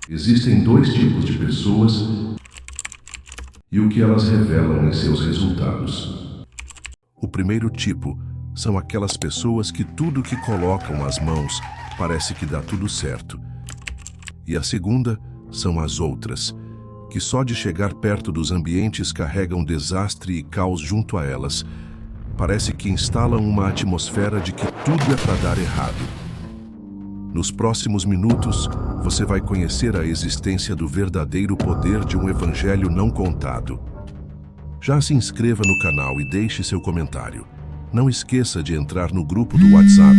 Existem dois tipos de pessoas e o que elas revelam em seus resultados. O primeiro tipo são aquelas pessoas que tudo que colocam as mãos parece que dá tudo certo. E a segunda são as outras, que só de chegar perto dos ambientes carregam desastre e caos junto a elas. Parece que instalam uma atmosfera de que tudo é para dar errado. Nos próximos minutos, você vai conhecer a existência do verdadeiro poder de um evangelho não contado. Já se inscreva no canal e deixe seu comentário. Não esqueça de entrar no grupo do WhatsApp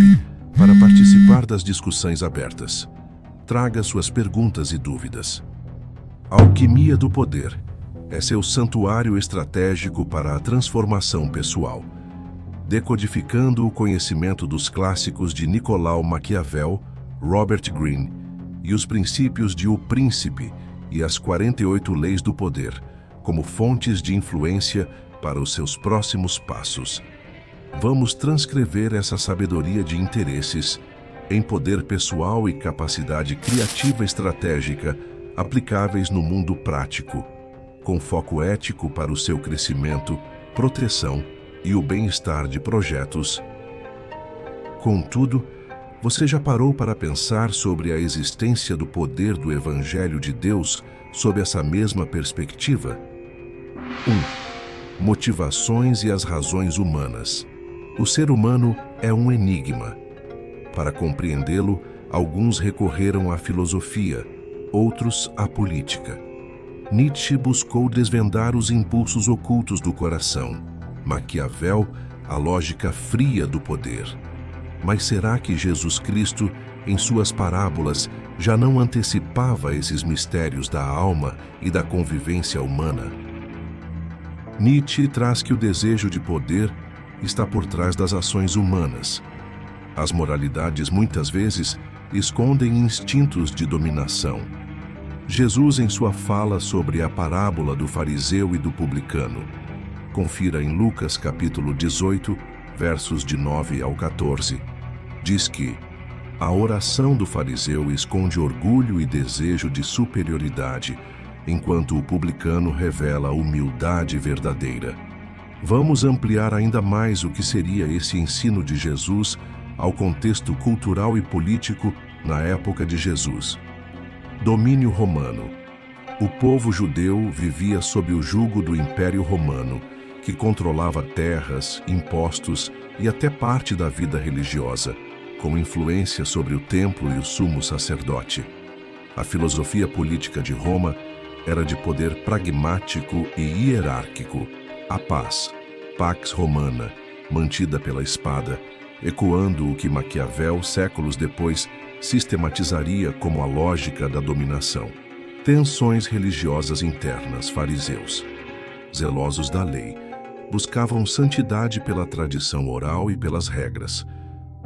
para participar das discussões abertas. Traga suas perguntas e dúvidas. A alquimia do poder é seu santuário estratégico para a transformação pessoal. Decodificando o conhecimento dos clássicos de Nicolau Maquiavel, Robert Greene e os princípios de O Príncipe e as 48 leis do poder como fontes de influência para os seus próximos passos. Vamos transcrever essa sabedoria de interesses em poder pessoal e capacidade criativa estratégica aplicáveis no mundo prático, com foco ético para o seu crescimento, proteção e o bem-estar de projetos. Contudo, você já parou para pensar sobre a existência do poder do Evangelho de Deus sob essa mesma perspectiva? 1. Motivações e as razões humanas. O ser humano é um enigma. Para compreendê-lo, alguns recorreram à filosofia, outros à política. Nietzsche buscou desvendar os impulsos ocultos do coração. Maquiavel, a lógica fria do poder. Mas será que Jesus Cristo, em suas parábolas, já não antecipava esses mistérios da alma e da convivência humana? Nietzsche traz que o desejo de poder está por trás das ações humanas. As moralidades, muitas vezes, escondem instintos de dominação. Jesus, em sua fala sobre a parábola do fariseu e do publicano, confira em Lucas capítulo 18, versos de 9 ao 14, diz que a oração do fariseu esconde orgulho e desejo de superioridade, enquanto o publicano revela humildade verdadeira. Vamos ampliar ainda mais o que seria esse ensino de Jesus ao contexto cultural e político na época de Jesus. Domínio romano. O povo judeu vivia sob o jugo do Império Romano, que controlava terras, impostos e até parte da vida religiosa, com influência sobre o templo e o sumo sacerdote. A filosofia política de Roma era de poder pragmático e hierárquico. A paz, pax romana, mantida pela espada, ecoando o que Maquiavel, séculos depois, sistematizaria como a lógica da dominação. Tensões religiosas internas, fariseus. Zelosos da lei, buscavam santidade pela tradição oral e pelas regras.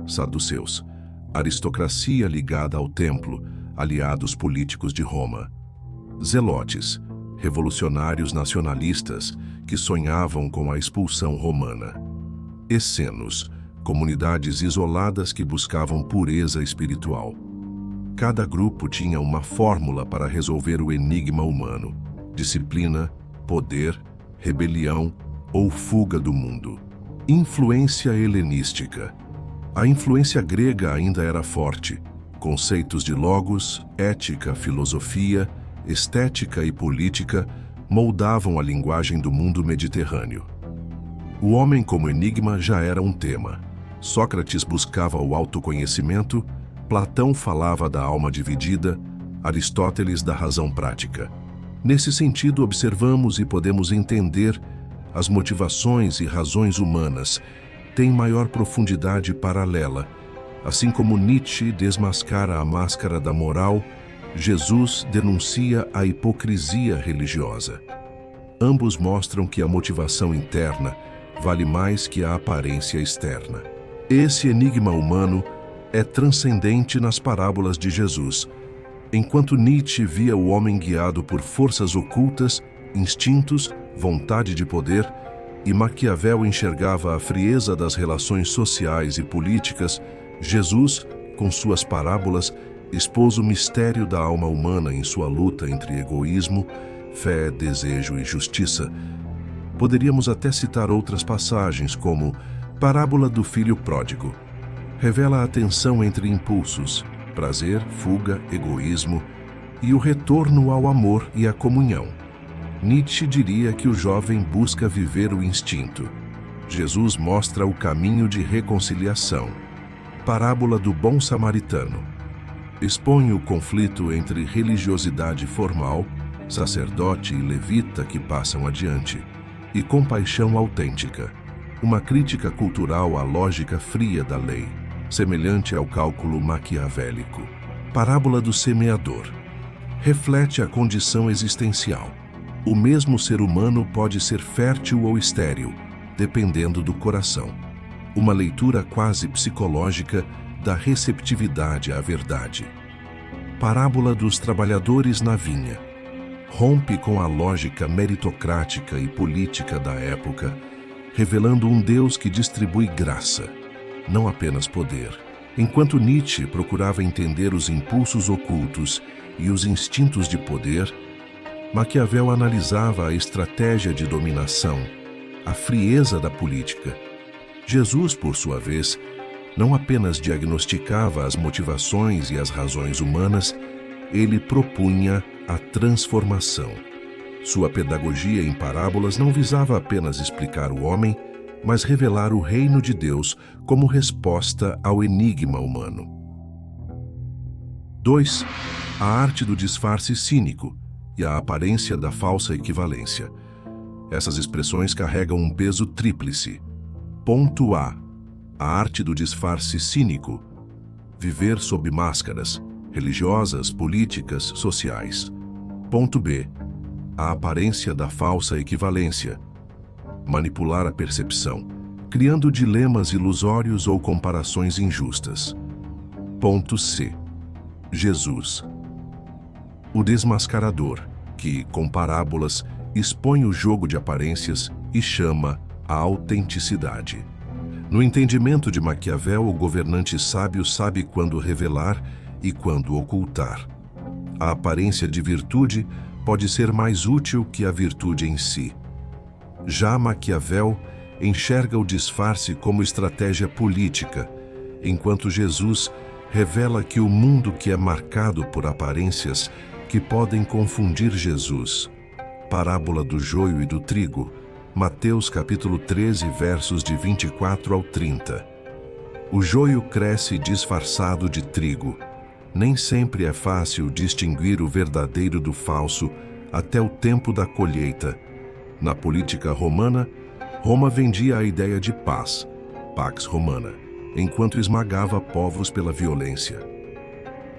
Saduceus, aristocracia ligada ao templo, aliados políticos de Roma. Zelotes, revolucionários nacionalistas que sonhavam com a expulsão romana. Essenos, comunidades isoladas que buscavam pureza espiritual. Cada grupo tinha uma fórmula para resolver o enigma humano: disciplina, poder, rebelião ou fuga do mundo. Influência helenística. A influência grega ainda era forte. Conceitos de logos, ética, filosofia, estética e política moldavam a linguagem do mundo mediterrâneo. O homem como enigma já era um tema. Sócrates buscava o autoconhecimento, Platão falava da alma dividida, Aristóteles da razão prática. Nesse sentido, observamos e podemos entender as motivações e razões humanas têm maior profundidade paralela. Assim como Nietzsche desmascara a máscara da moral, Jesus denuncia a hipocrisia religiosa. Ambos mostram que a motivação interna vale mais que a aparência externa. Esse enigma humano é transcendente nas parábolas de Jesus. Enquanto Nietzsche via o homem guiado por forças ocultas, instintos, vontade de poder, e Maquiavel enxergava a frieza das relações sociais e políticas, Jesus, com suas parábolas, expôs o mistério da alma humana em sua luta entre egoísmo, fé, desejo e justiça. Poderíamos até citar outras passagens, como Parábola do Filho Pródigo. Revela a tensão entre impulsos, prazer, fuga, egoísmo e o retorno ao amor e à comunhão. Nietzsche diria que o jovem busca viver o instinto. Jesus mostra o caminho de reconciliação. Parábola do Bom Samaritano. Expõe o conflito entre religiosidade formal, sacerdote e levita que passam adiante, e compaixão autêntica, uma crítica cultural à lógica fria da lei, semelhante ao cálculo maquiavélico. Parábola do semeador. Reflete a condição existencial. O mesmo ser humano pode ser fértil ou estéril, dependendo do coração. Uma leitura quase psicológica da receptividade à verdade. Parábola dos trabalhadores na vinha. Rompe com a lógica meritocrática e política da época, revelando um Deus que distribui graça, não apenas poder. Enquanto Nietzsche procurava entender os impulsos ocultos e os instintos de poder, Maquiavel analisava a estratégia de dominação, a frieza da política. Jesus, por sua vez, não apenas diagnosticava as motivações e as razões humanas, ele propunha a transformação. Sua pedagogia em parábolas não visava apenas explicar o homem, mas revelar o reino de Deus como resposta ao enigma humano. 2. A arte do disfarce cínico e a aparência da falsa equivalência. Essas expressões carregam um peso tríplice. Ponto A. A arte do disfarce cínico. Viver sob máscaras, religiosas, políticas, sociais. Ponto B. A aparência da falsa equivalência. Manipular a percepção, criando dilemas ilusórios ou comparações injustas. Ponto C. Jesus. O desmascarador, que, com parábolas, expõe o jogo de aparências e chama a autenticidade. No entendimento de Maquiavel, o governante sábio sabe quando revelar e quando ocultar. A aparência de virtude pode ser mais útil que a virtude em si. Já Maquiavel enxerga o disfarce como estratégia política, enquanto Jesus revela que o mundo que é marcado por aparências que podem confundir Jesus. Parábola do joio e do trigo, Mateus capítulo 13, versos de 24 ao 30. O joio cresce disfarçado de trigo. Nem sempre é fácil distinguir o verdadeiro do falso até o tempo da colheita. Na política romana, Roma vendia a ideia de paz, Pax Romana, enquanto esmagava povos pela violência.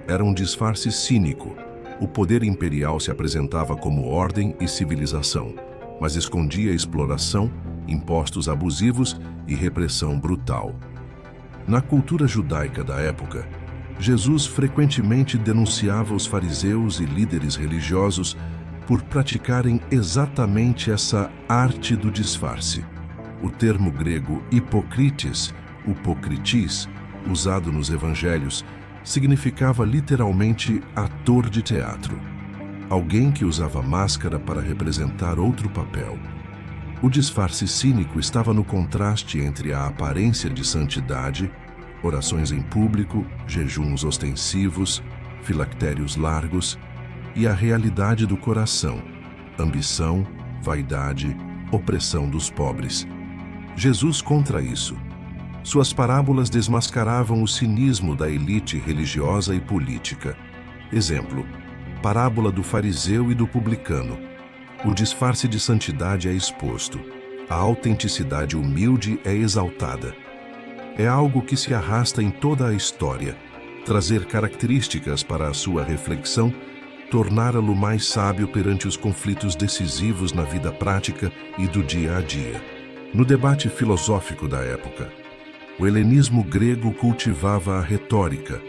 Era um disfarce cínico. O poder imperial se apresentava como ordem e civilização, mas escondia exploração, impostos abusivos e repressão brutal. Na cultura judaica da época, Jesus frequentemente denunciava os fariseus e líderes religiosos por praticarem exatamente essa arte do disfarce. O termo grego hipokrites, upokritis, usado nos evangelhos, significava literalmente ator de teatro. Alguém que usava máscara para representar outro papel. O disfarce cínico estava no contraste entre a aparência de santidade, orações em público, jejuns ostensivos, filactérios largos, e a realidade do coração, ambição, vaidade, opressão dos pobres. Jesus contra isso. Suas parábolas desmascaravam o cinismo da elite religiosa e política. Exemplo, parábola do fariseu e do publicano. O disfarce de santidade é exposto. A autenticidade humilde é exaltada. É algo que se arrasta em toda a história. Trazer características para a sua reflexão, torná-lo mais sábio perante os conflitos decisivos na vida prática e do dia a dia. No debate filosófico da época, o helenismo grego cultivava a retórica,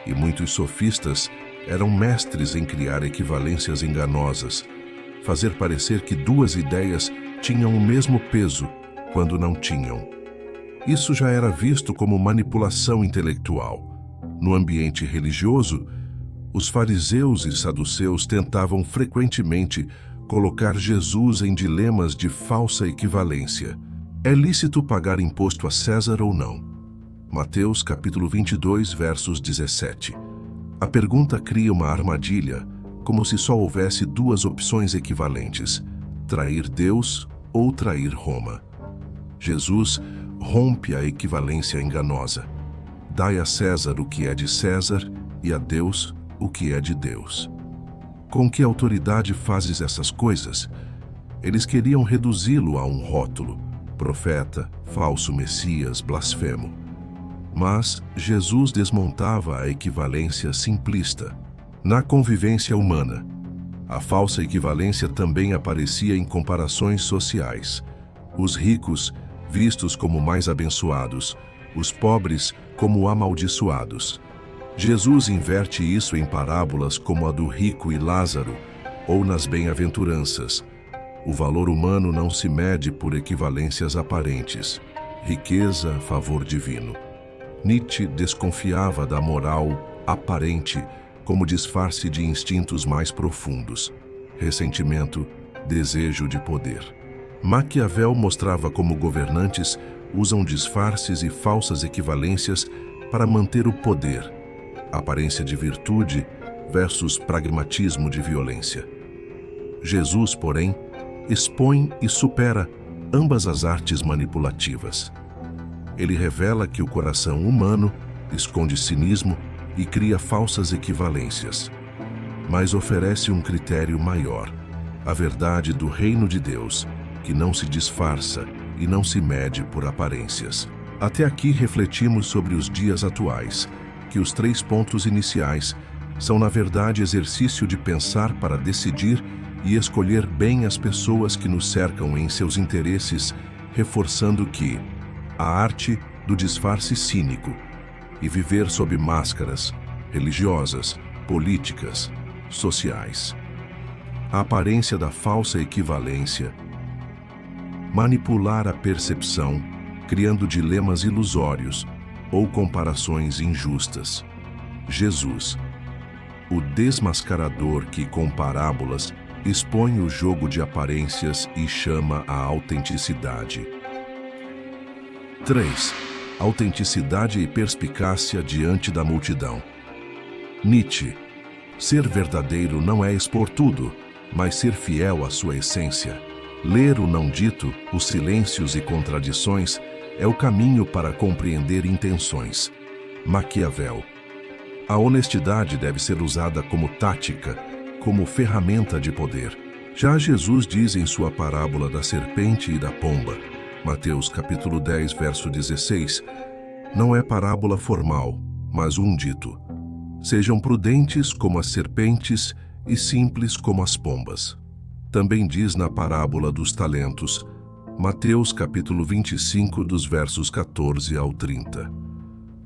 e muitos sofistas eram mestres em criar equivalências enganosas, fazer parecer que duas ideias tinham o mesmo peso quando não tinham. Isso já era visto como manipulação intelectual. No ambiente religioso, Os fariseus e saduceus tentavam frequentemente colocar Jesus em dilemas de falsa equivalência. É lícito pagar imposto a César ou não? Mateus capítulo 22, versos 17. A pergunta cria uma armadilha, como se só houvesse duas opções equivalentes: trair Deus ou trair Roma. Jesus rompe a equivalência enganosa. Dai a César o que é de César e a Deus o que é de Deus. Com que autoridade fazes essas coisas? Eles queriam reduzi-lo a um rótulo: profeta, falso messias, blasfemo. Mas Jesus desmontava a equivalência simplista. Na convivência humana, a falsa equivalência também aparecia em comparações sociais. Os ricos vistos como mais abençoados, os pobres como amaldiçoados. Jesus inverte isso em parábolas como a do rico e Lázaro, ou nas bem-aventuranças. O valor humano não se mede por equivalências aparentes. Riqueza, favor divino. Nietzsche desconfiava da moral aparente como disfarce de instintos mais profundos: ressentimento, desejo de poder. Maquiavel mostrava como governantes usam disfarces e falsas equivalências para manter o poder, aparência de virtude versus pragmatismo de violência. Jesus, porém, expõe e supera ambas as artes manipulativas. Ele revela que o coração humano esconde cinismo e cria falsas equivalências, mas oferece um critério maior: a verdade do reino de Deus, que não se disfarça e não se mede por aparências. Até aqui refletimos sobre os dias atuais, que os 3 pontos iniciais são, na verdade, exercício de pensar para decidir e escolher bem as pessoas que nos cercam em seus interesses, reforçando que a arte do disfarce cínico e viver sob máscaras religiosas, políticas, sociais. A aparência da falsa equivalência, manipular a percepção, criando dilemas ilusórios ou comparações injustas. Jesus, o desmascarador que, com parábolas, expõe o jogo de aparências e chama a autenticidade. 3. Autenticidade e perspicácia diante da multidão. Nietzsche. Ser verdadeiro não é expor tudo, mas ser fiel à sua essência. Ler o não dito, os silêncios e contradições, é o caminho para compreender intenções. Maquiavel. A honestidade deve ser usada como tática, como ferramenta de poder. Já Jesus diz em sua parábola da serpente e da pomba, Mateus capítulo 10, verso 16, não é parábola formal, mas um dito: sejam prudentes como as serpentes e simples como as pombas. Também diz na parábola dos talentos, Mateus capítulo 25, dos versos 14 ao 30.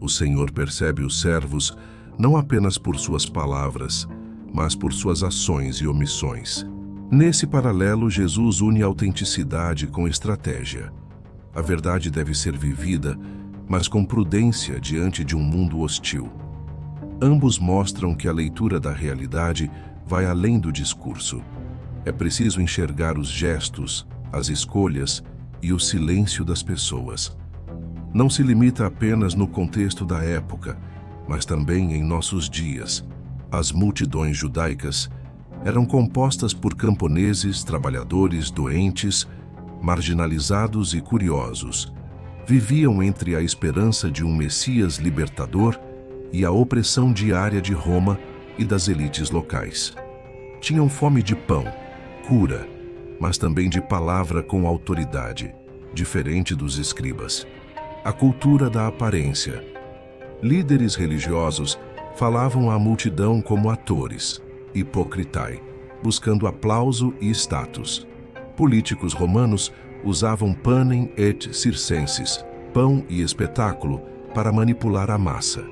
O Senhor percebe os servos não apenas por suas palavras, mas por suas ações e omissões. Nesse paralelo, Jesus une autenticidade com estratégia. A verdade deve ser vivida, mas com prudência diante de um mundo hostil. Ambos mostram que a leitura da realidade vai além do discurso. É preciso enxergar os gestos, as escolhas e o silêncio das pessoas. Não se limita apenas no contexto da época, mas também em nossos dias. As multidões judaicas eram compostas por camponeses, trabalhadores, doentes, marginalizados e curiosos. Viviam entre a esperança de um Messias libertador e a opressão diária de Roma e das elites locais. Tinham fome de pão, cura, mas também de palavra com autoridade, diferente dos escribas. A cultura da aparência. Líderes religiosos falavam à multidão como atores, hipocritai, buscando aplauso e status. Políticos romanos usavam panem et circenses, pão e espetáculo, para manipular a massa.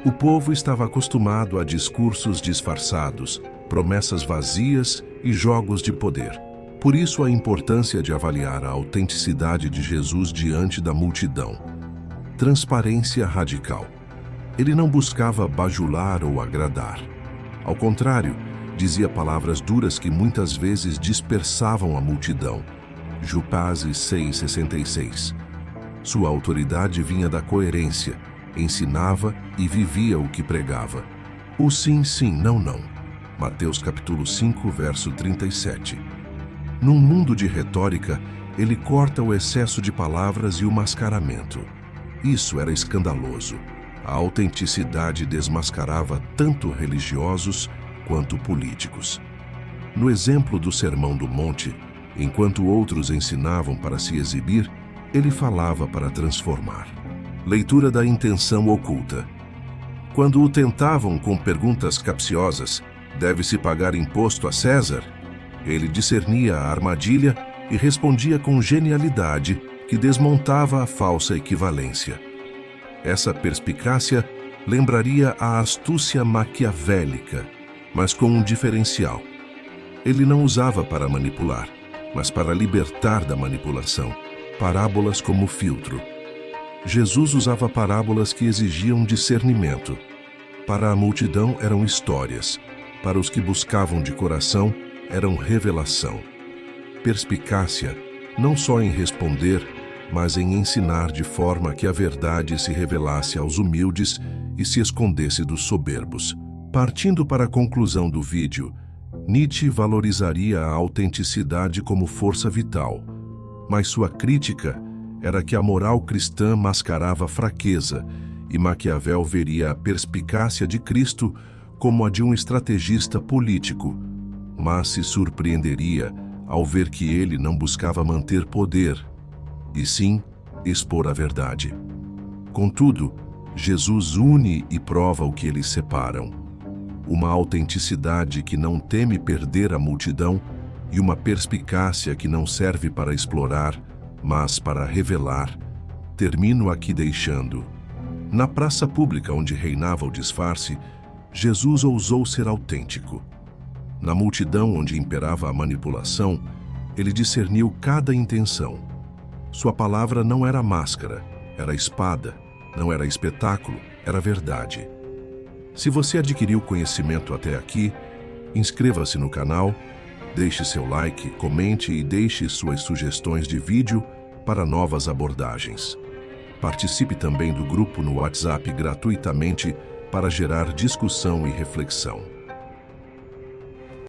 O povo estava acostumado a discursos disfarçados, promessas vazias e jogos de poder. Por isso a importância de avaliar a autenticidade de Jesus diante da multidão. Transparência radical. Ele não buscava bajular ou agradar. Ao contrário, dizia palavras duras que muitas vezes dispersavam a multidão. Jupaze 6,66. Sua autoridade vinha da coerência, ensinava e vivia o que pregava. O sim, sim, não, não. Mateus capítulo 5, verso 37. Num mundo de retórica, ele corta o excesso de palavras e o mascaramento. Isso era escandaloso. A autenticidade desmascarava tanto religiosos quanto políticos. No exemplo do Sermão do Monte, enquanto outros ensinavam para se exibir, ele falava para transformar. Leitura da intenção oculta. Quando o tentavam com perguntas capciosas, deve-se pagar imposto a César? Ele discernia a armadilha e respondia com genialidade que desmontava a falsa equivalência. Essa perspicácia lembraria a astúcia maquiavélica, mas com um diferencial. Ele não usava para manipular, mas para libertar da manipulação. Parábolas como filtro. Jesus usava parábolas que exigiam discernimento. Para a multidão eram histórias, para os que buscavam de coração eram revelação. Perspicácia, não só em responder, mas em ensinar de forma que a verdade se revelasse aos humildes e se escondesse dos soberbos. Partindo para a conclusão do vídeo, Nietzsche valorizaria a autenticidade como força vital, mas sua crítica era que a moral cristã mascarava fraqueza e Maquiavel veria a perspicácia de Cristo como a de um estrategista político, mas se surpreenderia ao ver que ele não buscava manter poder, e sim expor a verdade. Contudo, Jesus une e prova o que eles separam. Uma autenticidade que não teme perder a multidão e uma perspicácia que não serve para explorar, mas para revelar. Termino aqui deixando. Na praça pública onde reinava o disfarce, Jesus ousou ser autêntico. Na multidão onde imperava a manipulação, ele discerniu cada intenção. Sua palavra não era máscara, era espada, não era espetáculo, era verdade. Se você adquiriu conhecimento até aqui, inscreva-se no canal, deixe seu like, comente e deixe suas sugestões de vídeo para novas abordagens. Participe também do grupo no WhatsApp gratuitamente para gerar discussão e reflexão.